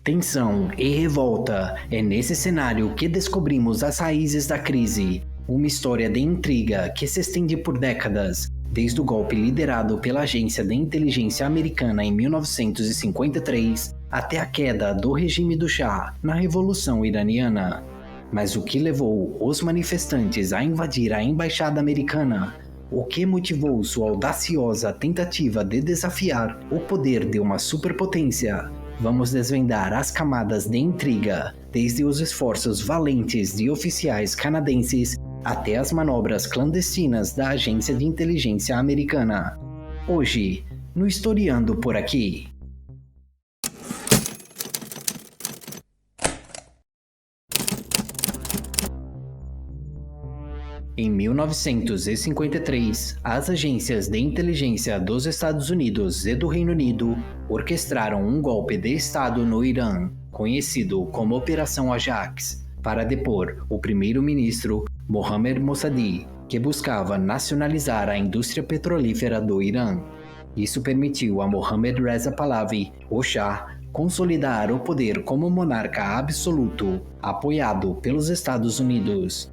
Tensão e revolta. É nesse cenário que descobrimos as raízes da crise. Uma história de intriga que se estende por décadas, desde o golpe liderado pela Agência de Inteligência Americana em 1953 até a queda do regime do Shah na Revolução Iraniana. Mas o que levou os manifestantes a invadir a embaixada americana? O que motivou sua audaciosa tentativa de desafiar o poder de uma superpotência? Vamos desvendar as camadas de intriga, desde os esforços valentes de oficiais canadenses até as manobras clandestinas da Agência de Inteligência Americana. Hoje, no Historiando por Aqui. Em 1953, as agências de inteligência dos Estados Unidos e do Reino Unido orquestraram um golpe de Estado no Irã, conhecido como Operação Ajax, para depor o primeiro-ministro Mohammad Mossadegh, que buscava nacionalizar a indústria petrolífera do Irã. Isso permitiu a Mohammad Reza Pahlavi, o Shah, consolidar o poder como monarca absoluto, apoiado pelos Estados Unidos.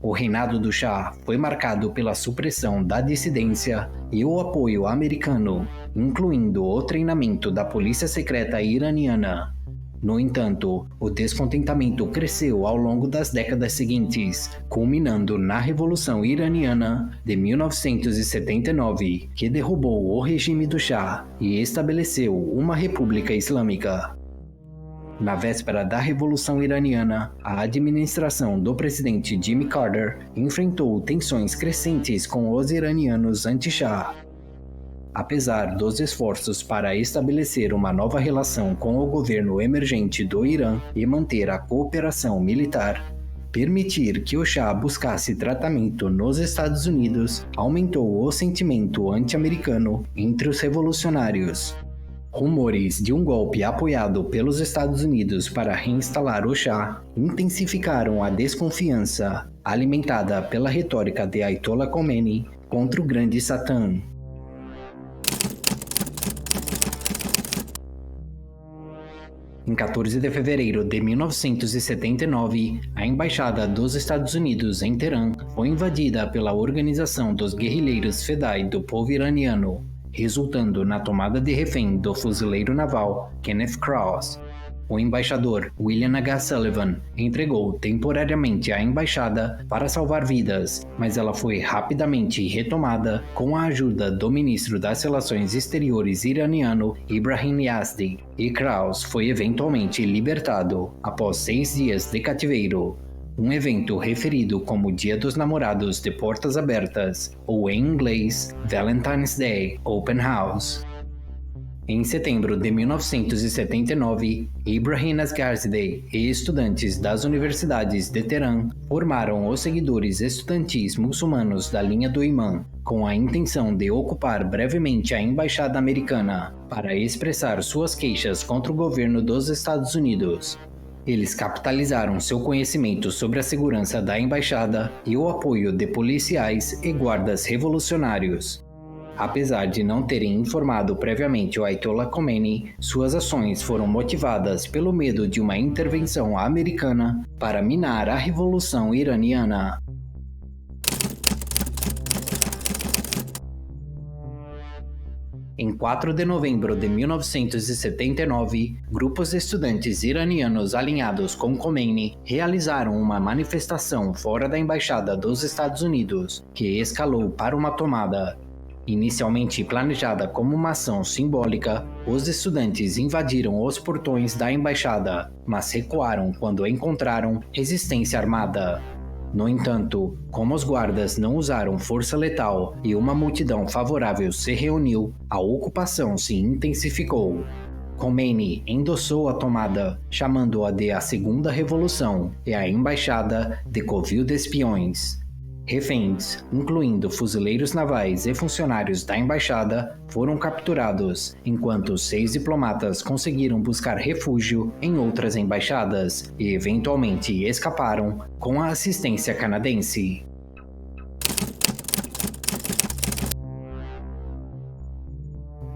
O reinado do Shah foi marcado pela supressão da dissidência e o apoio americano, incluindo o treinamento da polícia secreta iraniana. No entanto, o descontentamento cresceu ao longo das décadas seguintes, culminando na Revolução Iraniana de 1979, que derrubou o regime do Shah e estabeleceu uma república islâmica. Na véspera da Revolução Iraniana, a administração do presidente Jimmy Carter enfrentou tensões crescentes com os iranianos anti-Shah. Apesar dos esforços para estabelecer uma nova relação com o governo emergente do Irã e manter a cooperação militar, permitir que o Shah buscasse tratamento nos Estados Unidos aumentou o sentimento anti-americano entre os revolucionários. Rumores de um golpe apoiado pelos Estados Unidos para reinstalar o Shah intensificaram a desconfiança, alimentada pela retórica de Ayatollah Khomeini contra o Grande Satã. Em 14 de fevereiro de 1979, a Embaixada dos Estados Unidos em Teherã foi invadida pela Organização dos Guerrilheiros Fedai do Povo Iraniano, resultando na tomada de refém do fuzileiro naval Kenneth Krause. O embaixador William H. Sullivan entregou temporariamente a embaixada para salvar vidas, mas ela foi rapidamente retomada com a ajuda do ministro das Relações Exteriores iraniano Ibrahim Yazdi, e Krause foi eventualmente libertado após 6 dias de cativeiro. Um evento referido como Dia dos Namorados de Portas Abertas, ou em inglês, Valentine's Day Open House. Em setembro de 1979, Ibrahim Asgharzadeh e estudantes das universidades de Teherã formaram os seguidores estudantis muçulmanos da linha do Imã, com a intenção de ocupar brevemente a embaixada americana para expressar suas queixas contra o governo dos Estados Unidos. Eles capitalizaram seu conhecimento sobre a segurança da embaixada e o apoio de policiais e guardas revolucionários. Apesar de não terem informado previamente o Ayatollah Khomeini, suas ações foram motivadas pelo medo de uma intervenção americana para minar a Revolução Iraniana. Em 4 de novembro de 1979, grupos de estudantes iranianos alinhados com Khomeini realizaram uma manifestação fora da Embaixada dos Estados Unidos, que escalou para uma tomada. Inicialmente planejada como uma ação simbólica, os estudantes invadiram os portões da embaixada, mas recuaram quando encontraram resistência armada. No entanto, como os guardas não usaram força letal e uma multidão favorável se reuniu, a ocupação se intensificou. Khomeini endossou a tomada, chamando-a de a Segunda Revolução, e a embaixada de Covil de Espiões. Reféns, incluindo fuzileiros navais e funcionários da embaixada, foram capturados, enquanto 6 diplomatas conseguiram buscar refúgio em outras embaixadas e eventualmente escaparam com a assistência canadense.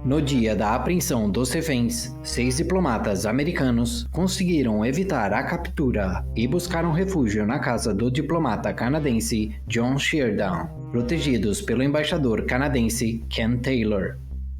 No dia da apreensão dos reféns, 6 diplomatas americanos conseguiram evitar a captura e buscaram refúgio na casa do diplomata canadense John Sheridan, protegidos pelo embaixador canadense Ken Taylor.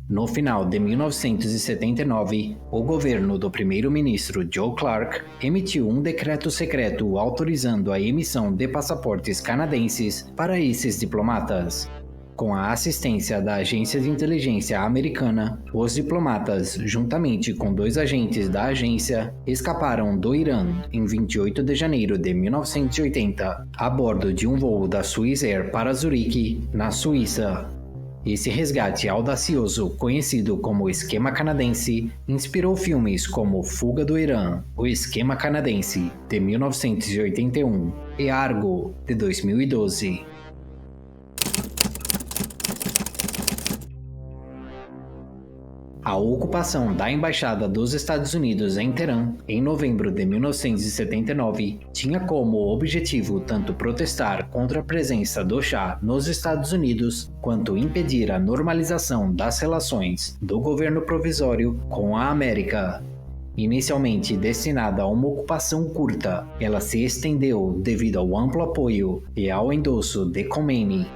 No final de 1979, o governo do primeiro-ministro Joe Clark emitiu um decreto secreto autorizando a emissão de passaportes canadenses para esses diplomatas. Com a assistência da agência de inteligência americana, os diplomatas, juntamente com 2 agentes da agência, escaparam do Irã em 28 de janeiro de 1980, a bordo de um voo da Swiss Air para Zurique, na Suíça. Esse resgate audacioso, conhecido como Esquema Canadense, inspirou filmes como Fuga do Irã, O Esquema Canadense, de 1981, e Argo, de 2012. A ocupação da Embaixada dos Estados Unidos em Teherã, em novembro de 1979, tinha como objetivo tanto protestar contra a presença do Shah nos Estados Unidos, quanto impedir a normalização das relações do governo provisório com a América. Inicialmente destinada a uma ocupação curta, ela se estendeu devido ao amplo apoio e ao endosso de Khomeini.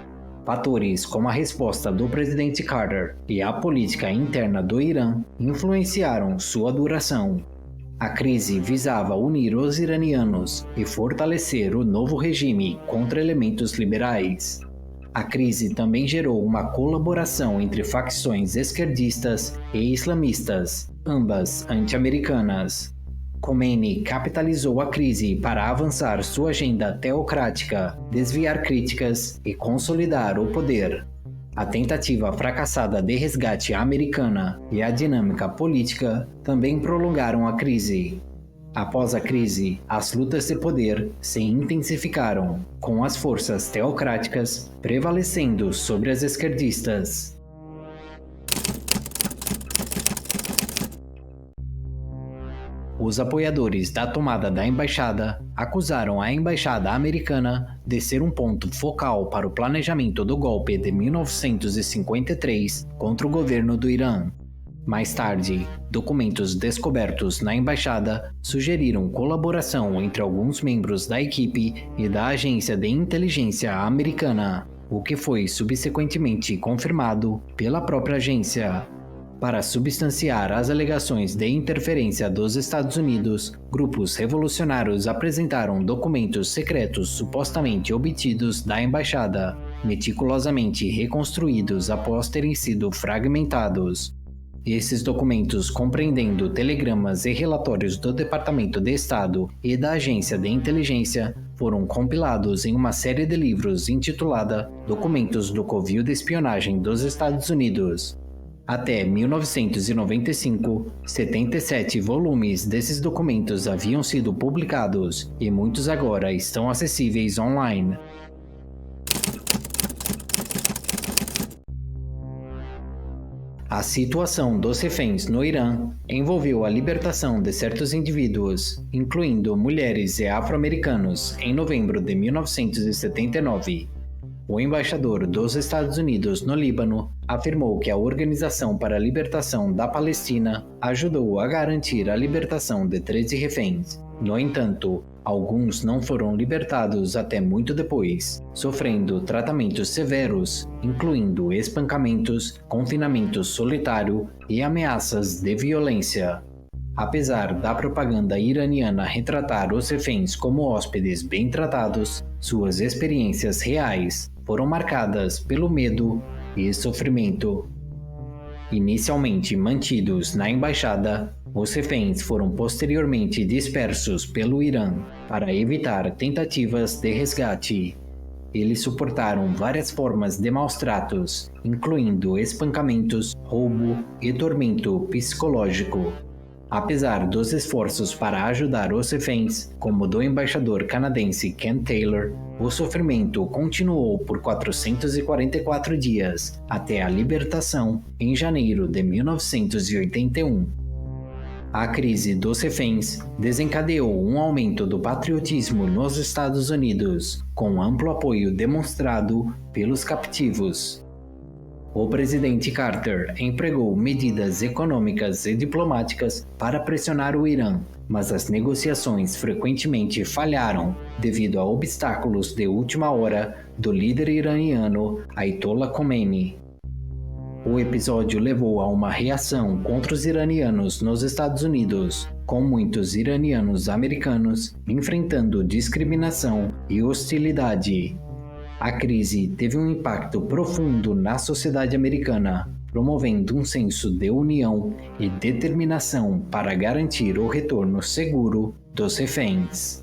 Fatores como a resposta do presidente Carter e a política interna do Irã influenciaram sua duração. A crise visava unir os iranianos e fortalecer o novo regime contra elementos liberais. A crise também gerou uma colaboração entre facções esquerdistas e islamistas, ambas anti-americanas. Khomeini capitalizou a crise para avançar sua agenda teocrática, desviar críticas e consolidar o poder. A tentativa fracassada de resgate americana e a dinâmica política também prolongaram a crise. Após a crise, as lutas de poder se intensificaram, com as forças teocráticas prevalecendo sobre as esquerdistas. Os apoiadores da tomada da embaixada acusaram a embaixada americana de ser um ponto focal para o planejamento do golpe de 1953 contra o governo do Irã. Mais tarde, documentos descobertos na embaixada sugeriram colaboração entre alguns membros da equipe e da agência de inteligência americana, o que foi subsequentemente confirmado pela própria agência. Para substanciar as alegações de interferência dos Estados Unidos, grupos revolucionários apresentaram documentos secretos supostamente obtidos da embaixada, meticulosamente reconstruídos após terem sido fragmentados. Esses documentos, compreendendo telegramas e relatórios do Departamento de Estado e da Agência de Inteligência, foram compilados em uma série de livros intitulada Documentos do Covil de Espionagem dos Estados Unidos. Até 1995, 77 volumes desses documentos haviam sido publicados e muitos agora estão acessíveis online. A situação dos reféns no Irã envolveu a libertação de certos indivíduos, incluindo mulheres e afro-americanos, em novembro de 1979. O embaixador dos Estados Unidos no Líbano afirmou que a Organização para a Libertação da Palestina ajudou a garantir a libertação de 13 reféns. No entanto, alguns não foram libertados até muito depois, sofrendo tratamentos severos, incluindo espancamentos, confinamento solitário e ameaças de violência. Apesar da propaganda iraniana retratar os reféns como hóspedes bem tratados, suas experiências reais foram marcadas pelo medo e sofrimento. Inicialmente mantidos na embaixada, os reféns foram posteriormente dispersos pelo Irã para evitar tentativas de resgate. Eles suportaram várias formas de maus-tratos, incluindo espancamentos, roubo e tormento psicológico. Apesar dos esforços para ajudar os reféns, como o do embaixador canadense Ken Taylor, o sofrimento continuou por 444 dias, até a libertação em janeiro de 1981. A crise dos reféns desencadeou um aumento do patriotismo nos Estados Unidos, com amplo apoio demonstrado pelos captivos. O presidente Carter empregou medidas econômicas e diplomáticas para pressionar o Irã, mas as negociações frequentemente falharam devido a obstáculos de última hora do líder iraniano Ayatollah Khomeini. O episódio levou a uma reação contra os iranianos nos Estados Unidos, com muitos iranianos americanos enfrentando discriminação e hostilidade. A crise teve um impacto profundo na sociedade americana, promovendo um senso de união e determinação para garantir o retorno seguro dos reféns.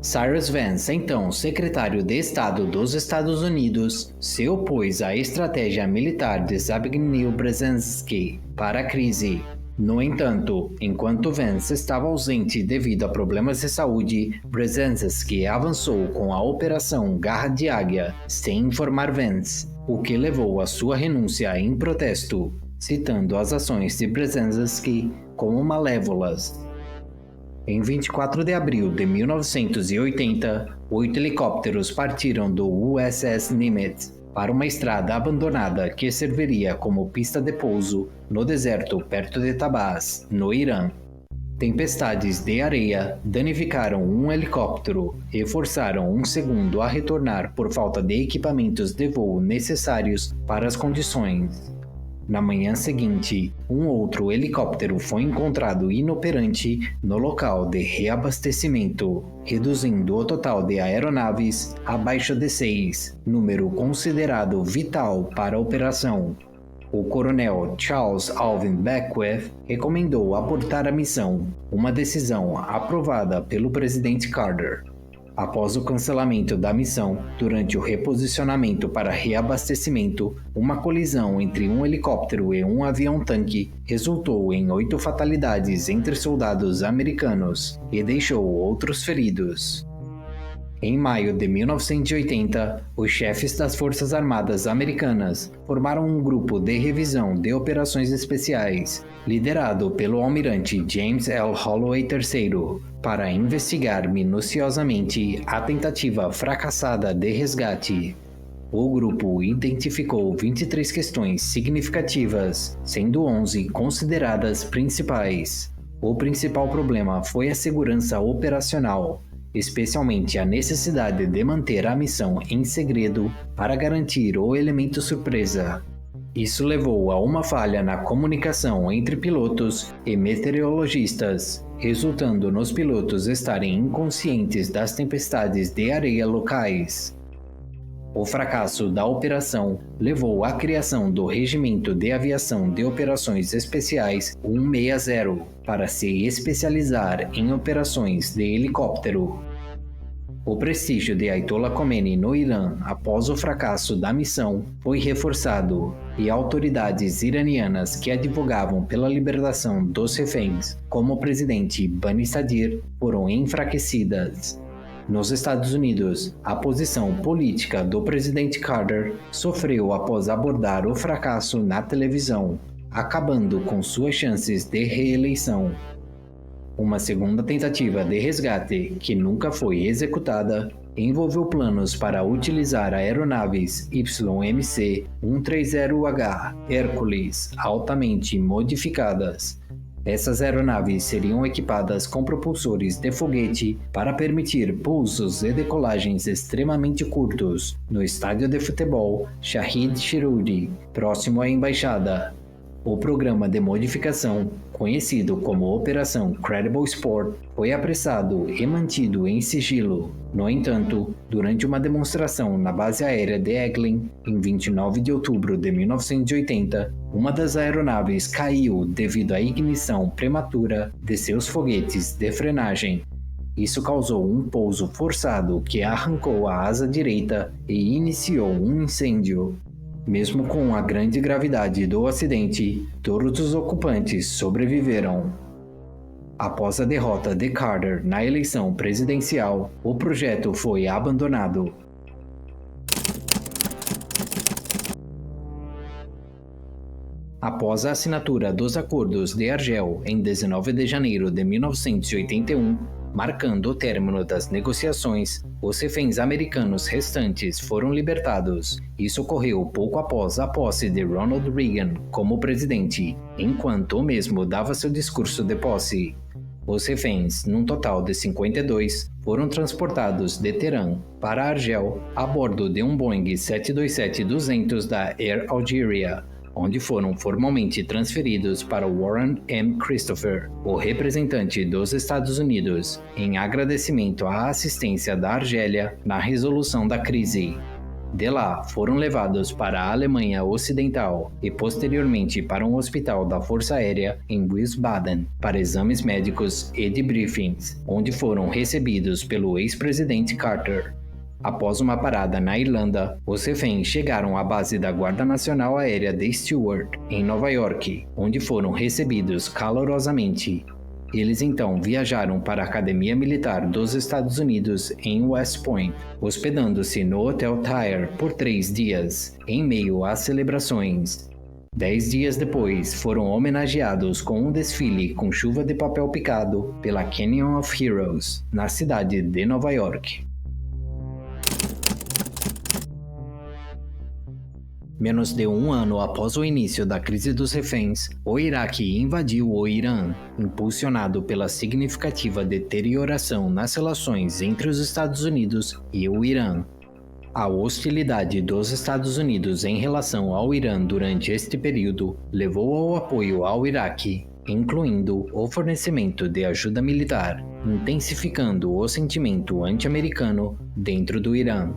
Cyrus Vance, então secretário de Estado dos Estados Unidos, se opôs à estratégia militar de Zbigniew Brzezinski para a crise. No entanto, enquanto Vance estava ausente devido a problemas de saúde, Brzezinski avançou com a Operação Garra de Águia, sem informar Vance, o que levou à sua renúncia em protesto, citando as ações de Brzezinski como malévolas. Em 24 de abril de 1980, 8 helicópteros partiram do USS Nimitz para uma estrada abandonada que serviria como pista de pouso no deserto perto de Tabaz, no Irã. Tempestades de areia danificaram um helicóptero e forçaram um segundo a retornar por falta de equipamentos de voo necessários para as condições. Na manhã seguinte, um outro helicóptero foi encontrado inoperante no local de reabastecimento, reduzindo o total de aeronaves abaixo de 6, número considerado vital para a operação. O coronel Charles Alvin Beckwith recomendou abortar a missão, uma decisão aprovada pelo presidente Carter. Após o cancelamento da missão, durante o reposicionamento para reabastecimento, uma colisão entre um helicóptero e um avião-tanque resultou em 8 fatalidades entre soldados americanos e deixou outros feridos. Em maio de 1980, os chefes das Forças Armadas Americanas formaram um grupo de revisão de operações especiais, liderado pelo almirante James L. Holloway III, para investigar minuciosamente a tentativa fracassada de resgate. O grupo identificou 23 questões significativas, sendo 11 consideradas principais. O principal problema foi a segurança operacional, especialmente a necessidade de manter a missão em segredo para garantir o elemento surpresa. Isso levou a uma falha na comunicação entre pilotos e meteorologistas, resultando nos pilotos estarem inconscientes das tempestades de areia locais. O fracasso da operação levou à criação do Regimento de Aviação de Operações Especiais 160 para se especializar em operações de helicóptero. O prestígio de Ayatollah Khomeini no Irã após o fracasso da missão foi reforçado, e autoridades iranianas que advogavam pela libertação dos reféns, como o presidente Bani Sadr, foram enfraquecidas. Nos Estados Unidos, a posição política do presidente Carter sofreu após abordar o fracasso na televisão, acabando com suas chances de reeleição. Uma segunda tentativa de resgate, que nunca foi executada, envolveu planos para utilizar aeronaves YMC-130H Hércules altamente modificadas. Essas aeronaves seriam equipadas com propulsores de foguete para permitir pousos e decolagens extremamente curtos no estádio de futebol Shahid Shirudi, próximo à embaixada. O programa de modificação, conhecido como Operação Credible Sport, foi apressado e mantido em sigilo. No entanto, durante uma demonstração na base aérea de Eglin, em 29 de outubro de 1980, uma das aeronaves caiu devido à ignição prematura de seus foguetes de frenagem. Isso causou um pouso forçado que arrancou a asa direita e iniciou um incêndio. Mesmo com a grande gravidade do acidente, todos os ocupantes sobreviveram. Após a derrota de Carter na eleição presidencial, o projeto foi abandonado. Após a assinatura dos Acordos de Argel em 19 de janeiro de 1981, marcando o término das negociações, os reféns americanos restantes foram libertados. Isso ocorreu pouco após a posse de Ronald Reagan como presidente, enquanto o mesmo dava seu discurso de posse. Os reféns, num total de 52, foram transportados de Teherã para Argel a bordo de um Boeing 727-200 da Air Algéria, onde foram formalmente transferidos para Warren M. Christopher, o representante dos Estados Unidos, em agradecimento à assistência da Argélia na resolução da crise. De lá, foram levados para a Alemanha Ocidental e posteriormente para um hospital da Força Aérea em Wiesbaden para exames médicos e debriefings, onde foram recebidos pelo ex-presidente Carter. Após uma parada na Irlanda, os reféns chegaram à base da Guarda Nacional Aérea de Stewart, em Nova York, onde foram recebidos calorosamente. Eles então viajaram para a Academia Militar dos Estados Unidos em West Point, hospedando-se no Hotel Tire por 3 dias, em meio às celebrações. 10 dias depois, foram homenageados com um desfile com chuva de papel picado pela Canyon of Heroes, na cidade de Nova York. Menos de um ano após o início da crise dos reféns, o Iraque invadiu o Irã, impulsionado pela significativa deterioração nas relações entre os Estados Unidos e o Irã. A hostilidade dos Estados Unidos em relação ao Irã durante este período levou ao apoio ao Iraque, incluindo o fornecimento de ajuda militar, intensificando o sentimento anti-americano dentro do Irã.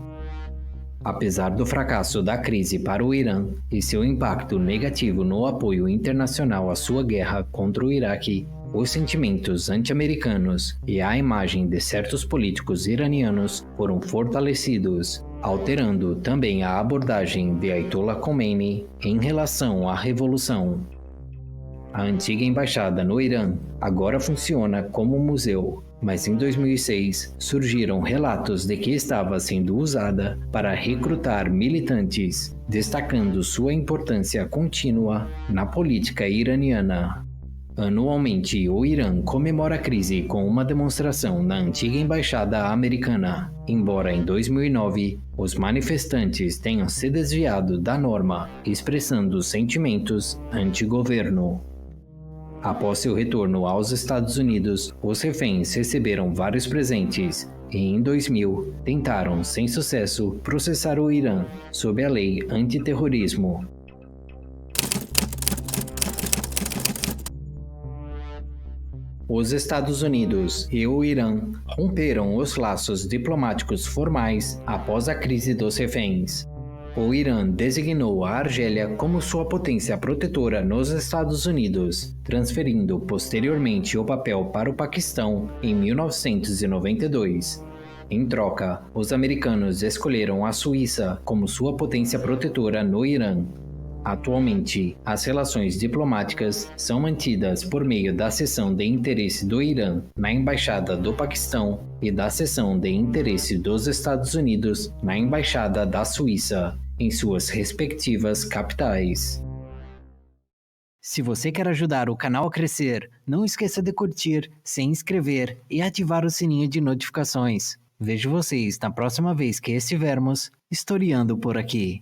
Apesar do fracasso da crise para o Irã e seu impacto negativo no apoio internacional à sua guerra contra o Iraque, os sentimentos anti-americanos e a imagem de certos políticos iranianos foram fortalecidos, alterando também a abordagem de Ayatollah Khomeini em relação à revolução. A antiga embaixada no Irã agora funciona como museu, mas em 2006 surgiram relatos de que estava sendo usada para recrutar militantes, destacando sua importância contínua na política iraniana. Anualmente, o Irã comemora a crise com uma demonstração na antiga embaixada americana, embora em 2009 os manifestantes tenham se desviado da norma, expressando sentimentos anti-governo. Após seu retorno aos Estados Unidos, os reféns receberam vários presentes e, em 2000, tentaram, sem sucesso, processar o Irã sob a lei antiterrorismo. Os Estados Unidos e o Irã romperam os laços diplomáticos formais após a crise dos reféns. O Irã designou a Argélia como sua potência protetora nos Estados Unidos, transferindo posteriormente o papel para o Paquistão em 1992. Em troca, os americanos escolheram a Suíça como sua potência protetora no Irã. Atualmente, as relações diplomáticas são mantidas por meio da seção de interesse do Irã na Embaixada do Paquistão e da seção de interesse dos Estados Unidos na Embaixada da Suíça, em suas respectivas capitais. Se você quer ajudar o canal a crescer, não esqueça de curtir, se inscrever e ativar o sininho de notificações. Vejo vocês na próxima vez que estivermos historiando por aqui.